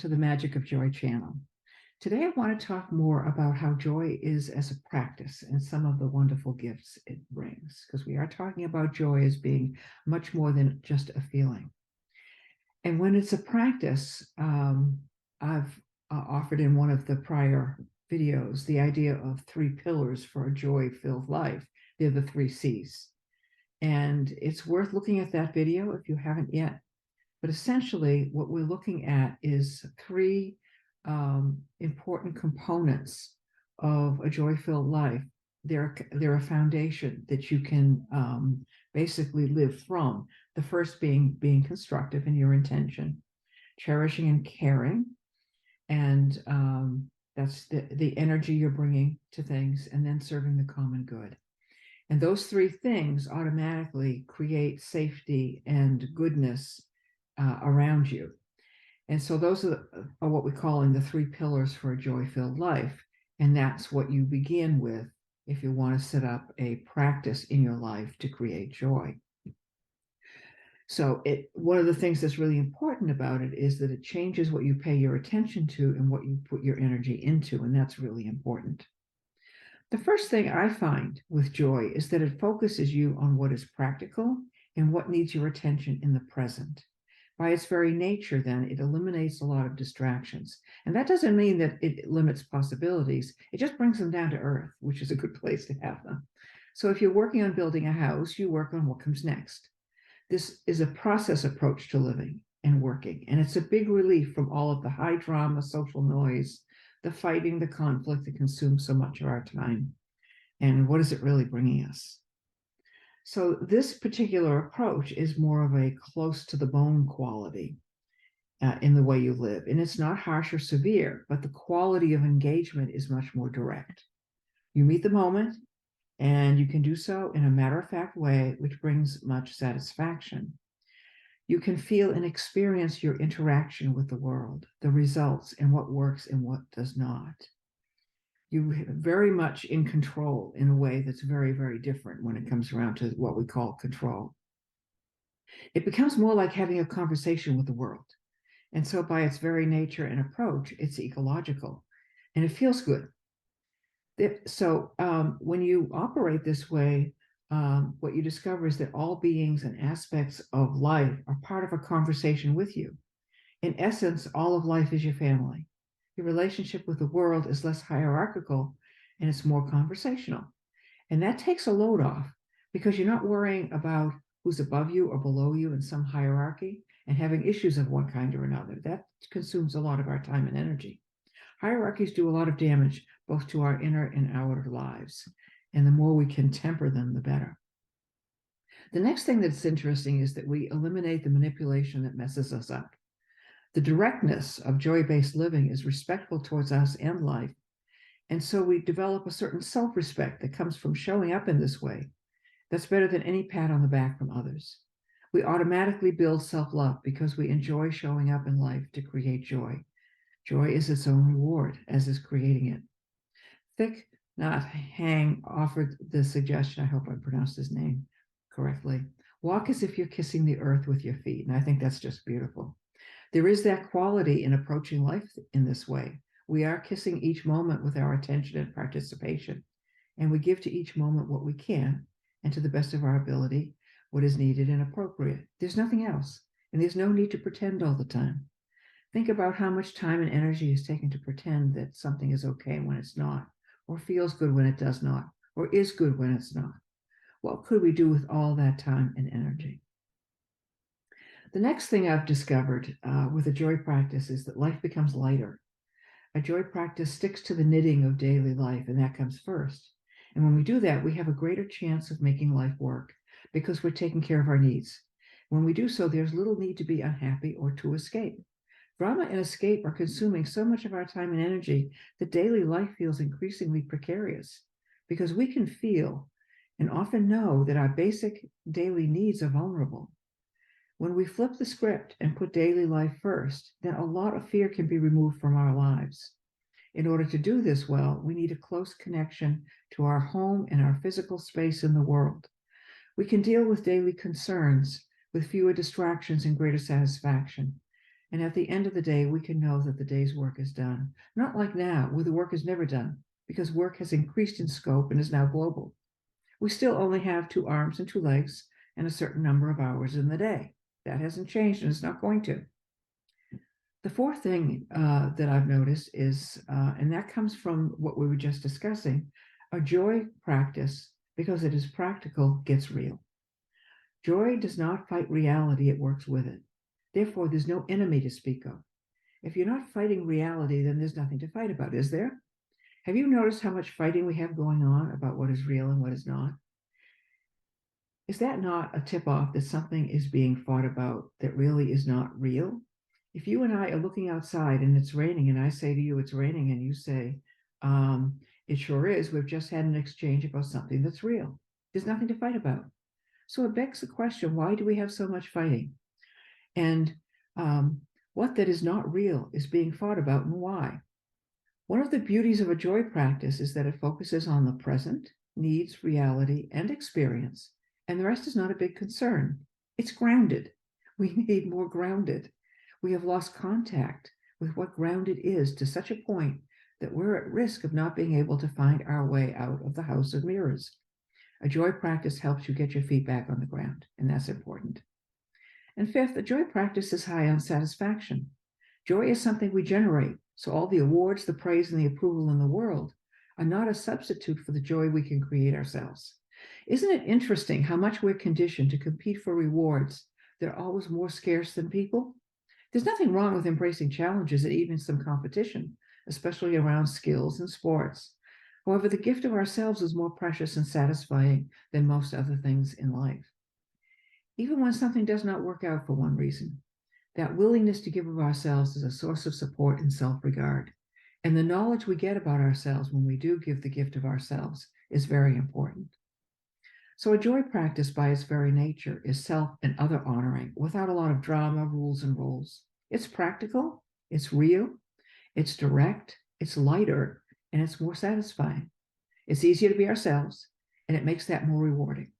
to the Magic of Joy channel. Today, I want to talk more about how joy is as a practice and some of the wonderful gifts it brings, because we are talking about joy as being much more than just a feeling. And when it's a practice, I've offered in one of the prior videos the idea of 3 pillars for a joy-filled life. They're the 3 C's. And it's worth looking at that video if you haven't yet. But essentially, what we're looking at is 3 important components of a joy-filled life. They're a foundation that you can basically live from. The first being constructive in your intention, cherishing and caring, and that's the energy you're bringing to things, and then serving the common good. And those 3 things automatically create safety and goodness around you. And so those are what we call in the 3 pillars for a joy-filled life. And that's what you begin with if you want to set up a practice in your life to create joy. So one of the things that's really important about it is that it changes what you pay your attention to and what you put your energy into, and that's really important. The first thing I find with joy is that it focuses you on what is practical and what needs your attention in the present. By its very nature, then, it eliminates a lot of distractions. And that doesn't mean that it limits possibilities. It just brings them down to earth, which is a good place to have them. So if you're working on building a house, you work on what comes next. This is a process approach to living and working. And it's a big relief from all of the high drama, social noise, the fighting, the conflict that consumes so much of our time. And what is it really bringing us? So this particular approach is more of a close to the bone quality in the way you live. And it's not harsh or severe, but the quality of engagement is much more direct. You meet the moment, and you can do so in a matter-of-fact way, which brings much satisfaction. You can feel and experience your interaction with the world, the results, and what works and what does not. You're very much in control in a way that's very, very different when it comes around to what we call control. It becomes more like having a conversation with the world. And so by its very nature and approach, it's ecological, and it feels good. So when you operate this way, what you discover is that all beings and aspects of life are part of a conversation with you. In essence, all of life is your family. Your relationship with the world is less hierarchical and it's more conversational. And that takes a load off because you're not worrying about who's above you or below you in some hierarchy and having issues of one kind or another. That consumes a lot of our time and energy. Hierarchies do a lot of damage both to our inner and outer lives. And the more we can temper them, the better. The next thing that's interesting is that we eliminate the manipulation that messes us up. The directness of joy-based living is respectful towards us and life. And so we develop a certain self-respect that comes from showing up in this way. That's better than any pat on the back from others. We automatically build self-love because we enjoy showing up in life to create joy. Joy is its own reward, as is creating it. Thich Nhat Hanh offered the suggestion, I hope I pronounced his name correctly, walk as if you're kissing the earth with your feet. And I think that's just beautiful. There is that quality in approaching life in this way. We are kissing each moment with our attention and participation, and we give to each moment what we can, and to the best of our ability, what is needed and appropriate. There's nothing else, and there's no need to pretend all the time. Think about how much time and energy is taken to pretend that something is okay when it's not, or feels good when it does not, or is good when it's not. What could we do with all that time and energy? The next thing I've discovered with a joy practice is that life becomes lighter. A joy practice sticks to the knitting of daily life, and that comes first. And when we do that, we have a greater chance of making life work because we're taking care of our needs. When we do so, there's little need to be unhappy or to escape. Drama and escape are consuming so much of our time and energy that daily life feels increasingly precarious because we can feel and often know that our basic daily needs are vulnerable. When we flip the script and put daily life first, then a lot of fear can be removed from our lives. In order to do this well, we need a close connection to our home and our physical space in the world. We can deal with daily concerns with fewer distractions and greater satisfaction. And at the end of the day, we can know that the day's work is done. Not like now, where the work is never done, because work has increased in scope and is now global. We still only have 2 arms and 2 legs and a certain number of hours in the day. That hasn't changed and it's not going to. The fourth thing that I've noticed is, and that comes from what we were just discussing, a joy practice, because it is practical, gets real. Joy does not fight reality, it works with it. Therefore, there's no enemy to speak of. If you're not fighting reality, then there's nothing to fight about, is there? Have you noticed how much fighting we have going on about what is real and what is not? Is that not a tip-off that something is being fought about that really is not real? If you and I are looking outside and it's raining, and I say to you, it's raining, and you say, it sure is, we've just had an exchange about something that's real. There's nothing to fight about. So it begs the question, why do we have so much fighting? And what that is not real is being fought about, and why? One of the beauties of a joy practice is that it focuses on the present, needs, reality, and experience, and the rest is not a big concern. It's grounded. We need more grounded. We have lost contact with what grounded is to such a point that we're at risk of not being able to find our way out of the house of mirrors. A joy practice helps you get your feet back on the ground, and that's important. And fifth, a joy practice is high on satisfaction. Joy is something we generate, so all the awards, the praise, and the approval in the world are not a substitute for the joy we can create ourselves. Isn't it interesting how much we're conditioned to compete for rewards that are always more scarce than people? There's nothing wrong with embracing challenges and even some competition, especially around skills and sports. However, the gift of ourselves is more precious and satisfying than most other things in life. Even when something does not work out for one reason, that willingness to give of ourselves is a source of support and self-regard. And the knowledge we get about ourselves when we do give the gift of ourselves is very important. So a joy practice by its very nature is self and other honoring without a lot of drama, rules, and roles. It's practical, it's real, it's direct, it's lighter, and it's more satisfying. It's easier to be ourselves, and it makes that more rewarding.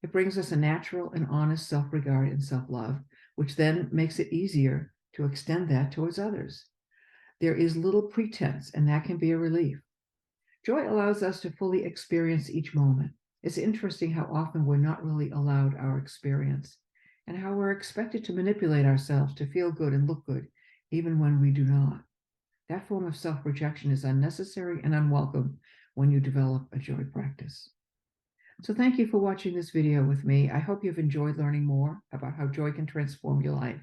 It brings us a natural and honest self-regard and self-love, which then makes it easier to extend that towards others. There is little pretense, and that can be a relief. Joy allows us to fully experience each moment. It's interesting how often we're not really allowed our experience, and how we're expected to manipulate ourselves to feel good and look good, even when we do not. That form of self-rejection is unnecessary and unwelcome when you develop a joy practice. So thank you for watching this video with me. I hope you've enjoyed learning more about how joy can transform your life.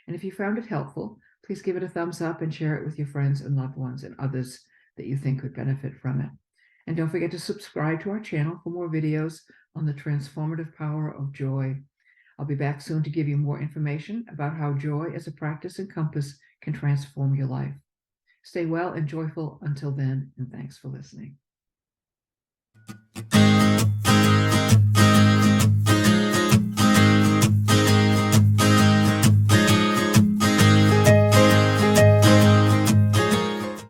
And if you found it helpful, please give it a thumbs up and share it with your friends and loved ones and others that you think could benefit from it. And don't forget to subscribe to our channel for more videos on the transformative power of joy. I'll be back soon to give you more information about how joy as a practice and compass can transform your life. Stay well and joyful until then, and thanks for listening.